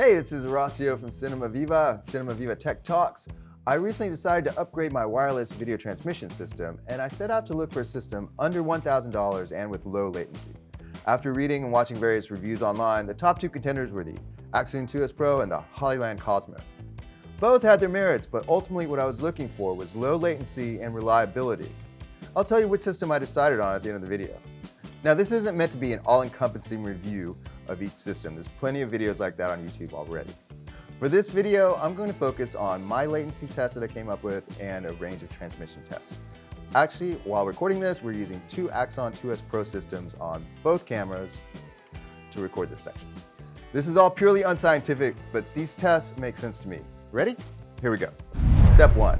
Hey, this is Horacio from CinemaViva Tech Talks. I recently decided to upgrade my wireless video transmission system, and I set out to look for a system under $1,000 and with low latency. After reading and watching various reviews online, the top two contenders were the Accsoon Cineeye Pro and the Hollyland Cosmo. Both had their merits, but ultimately what I was looking for was low latency and reliability. I'll tell you which system I decided on at the end of the video. Now, this isn't meant to be an all-encompassing review of each system. There's plenty of videos like that on YouTube already. For this video, I'm going to focus on my latency test that I came up with and a range of transmission tests. Actually, while recording this, we're using two Accsoon Cineeye Pro systems on both cameras to record this section. This is all purely unscientific, but these tests make sense to me. Ready? Here we go. Step 1.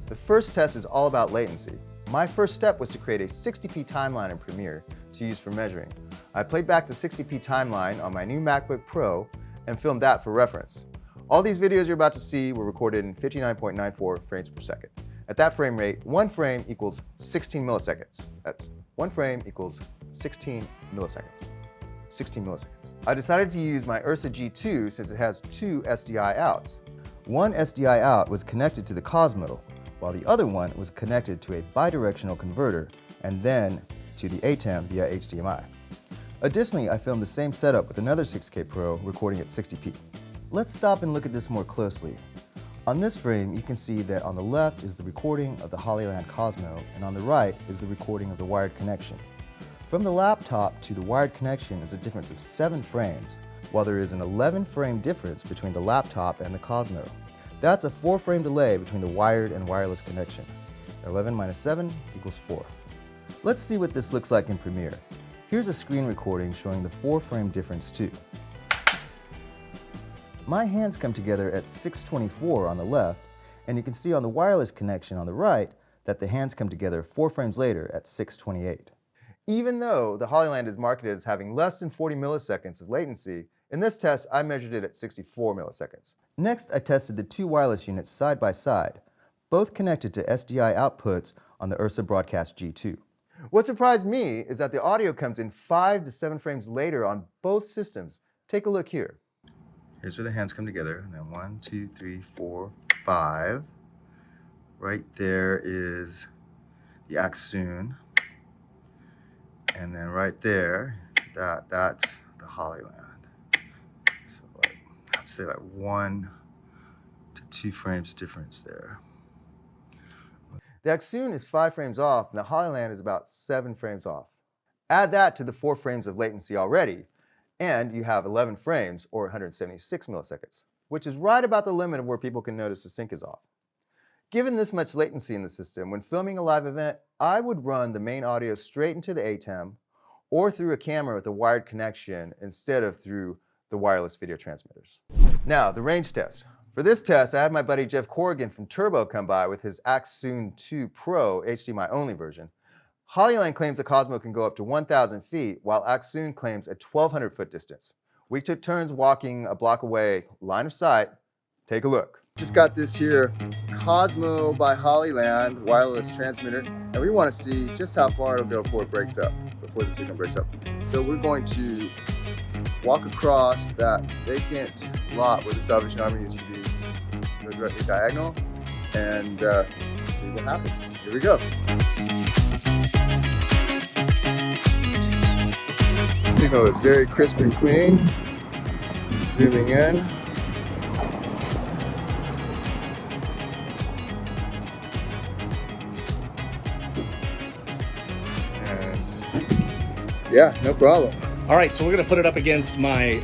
The first test is all about latency. My first step was to create a 60p timeline in Premiere to use for measuring. I played back the 60p timeline on my new MacBook Pro and filmed that for reference. All these videos you're about to see were recorded in 59.94 frames per second. At that frame rate, one frame equals 16 milliseconds. That's one frame equals 16 milliseconds. 16 milliseconds. I decided to use my Ursa G2 since it has two SDI outs. One SDI out was connected to the Cosmo, while the other one was connected to a bidirectional converter and then to the ATEM via HDMI. Additionally, I filmed the same setup with another 6K Pro recording at 60p. Let's stop and look at this more closely. On this frame, you can see that on the left is the recording of the Hollyland Cosmo, and on the right is the recording of the wired connection. From the laptop to the wired connection is a difference of 7 frames, while there is an 11 frame difference between the laptop and the Cosmo. That's a 4-frame delay between the wired and wireless connection. 11 minus 7 equals 4. Let's see what this looks like in Premiere. Here's a screen recording showing the 4-frame difference too. My hands come together at 6:24 on the left, and you can see on the wireless connection on the right that the hands come together 4 frames later at 6:28. Even though the Hollyland is marketed as having less than 40 milliseconds of latency, in this test I measured it at 64 milliseconds. Next, I tested the two wireless units side by side, both connected to SDI outputs on the Ursa Broadcast G2. What surprised me is that the audio comes in 5 to 7 frames later on both systems. Take a look here. Here's where the hands come together, and then 1, 2, 3, 4, 5. Right there is the Accsoon. And then right there, that's the Hollyland. So I'd say 1 to 2 frames difference there. The Accsoon is 5 frames off, and the Hollyland is about 7 frames off. Add that to the 4 frames of latency already, and you have 11 frames, or 176 milliseconds, which is right about the limit of where people can notice the sync is off. Given this much latency in the system, when filming a live event, I would run the main audio straight into the ATEM or through a camera with a wired connection instead of through the wireless video transmitters. Now, the range test. For this test, I had my buddy Jeff Corrigan from Turbo come by with his Accsoon 2 Pro HDMI only version. Hollyland claims the Cosmo can go up to 1,000 feet, while Accsoon claims a 1,200 foot distance. We took turns walking a block away, line of sight. Take a look. Just got this here Cosmo by Hollyland wireless transmitter, and we want to see just how far it'll go before it breaks up, before the signal breaks up. So we're going to walk across that vacant lot where the Salvation Army used to be, go directly diagonal, and see what happens. Here we go. The signal is very crisp and clean. Zooming in. And yeah, no problem. All right, so we're gonna put it up against my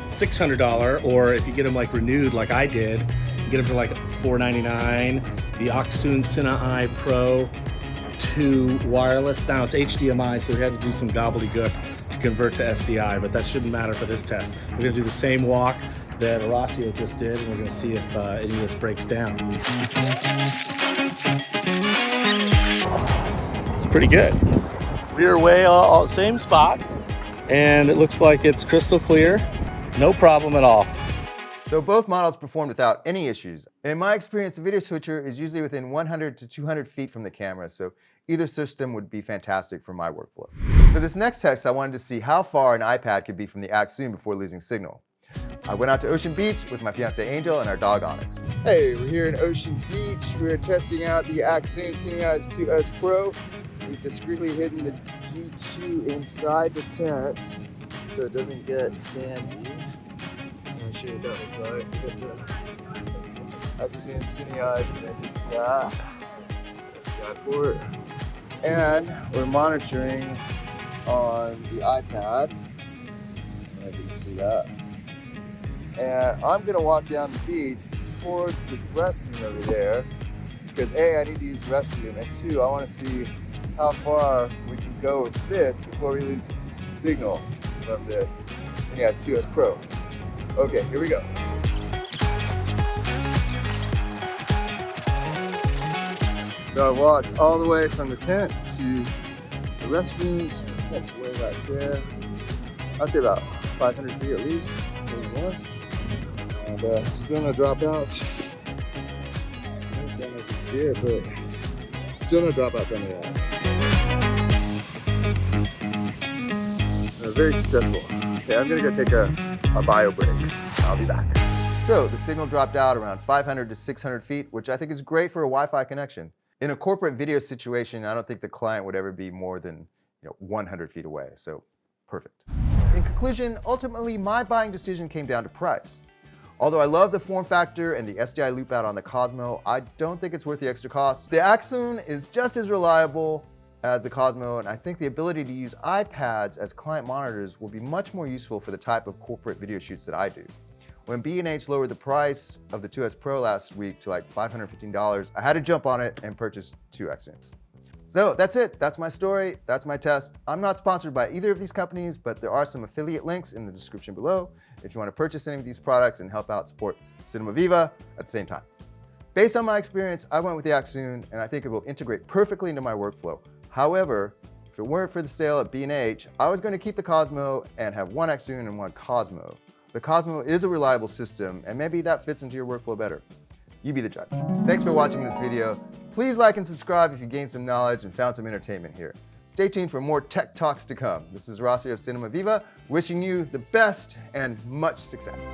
$600, or if you get them like renewed like I did, get them for like $499, the Accsoon Cineeye Pro 2 wireless. Now it's HDMI, so we had to do some gobbledygook to convert to SDI, but that shouldn't matter for this test. We're gonna do the same walk that Horacio just did, and we're gonna see if any of this breaks down. It's pretty good. We're way all same spot, and it looks like it's crystal clear. No problem at all. So both models performed without any issues. In my experience, the video switcher is usually within 100 to 200 feet from the camera, so either system would be fantastic for my workflow. For this next test, I wanted to see how far an iPad could be from the Accsoon before losing signal. I went out to Ocean Beach with my fiance Angel and our dog Onyx. Hey, we're here in Ocean Beach. We're testing out the Accsoon Cineeye 2S Pro. We've discreetly hidden the G2 inside the tent so it doesn't get sandy. I'll show you what that looks like. We got the Accsoon Cineeye connected to that. SDI port. And we're monitoring on the iPad. I can see that. And I'm gonna walk down the beach towards the restroom over there because A, I need to use the restroom, and 2, I wanna see how far we can go with this before we lose signal from the Cineeye 2S Pro. Okay, here we go. So I walked all the way from the tent to the restrooms. The tent's way back there. I'd say about 500 feet at least, maybe more. And still no dropouts. I don't know if you can see it, but still no dropouts on the very successful. Okay, I'm gonna go take a bio break. I'll be back. So the signal dropped out around 500 to 600 feet, which I think is great for a Wi-Fi connection. In a corporate video situation, I don't think the client would ever be more than 100 feet away, so perfect. In conclusion, ultimately my buying decision came down to price. Although I love the form factor and the SDI loop out on the Cosmo, I don't think it's worth the extra cost. The Accsoon is just as reliable as the Cosmo, and I think the ability to use iPads as client monitors will be much more useful for the type of corporate video shoots that I do. When B&H lowered the price of the 2S Pro last week to like $515, I had to jump on it and purchase 2 Accsoons. So that's it. That's my story. That's my test. I'm not sponsored by either of these companies, but there are some affiliate links in the description below if you want to purchase any of these products and help out support CinemaViva at the same time. Based on my experience, I went with the Accsoon, and I think it will integrate perfectly into my workflow. However, if it weren't for the sale at B&H, I was going to keep the Cosmo and have 1 Accsoon and 1 Cosmo. The Cosmo is a reliable system, and maybe that fits into your workflow better. You be the judge. Thanks for watching this video. Please like and subscribe if you gained some knowledge and found some entertainment here. Stay tuned for more tech talks to come. This is Rossi of CinemaViva, wishing you the best and much success.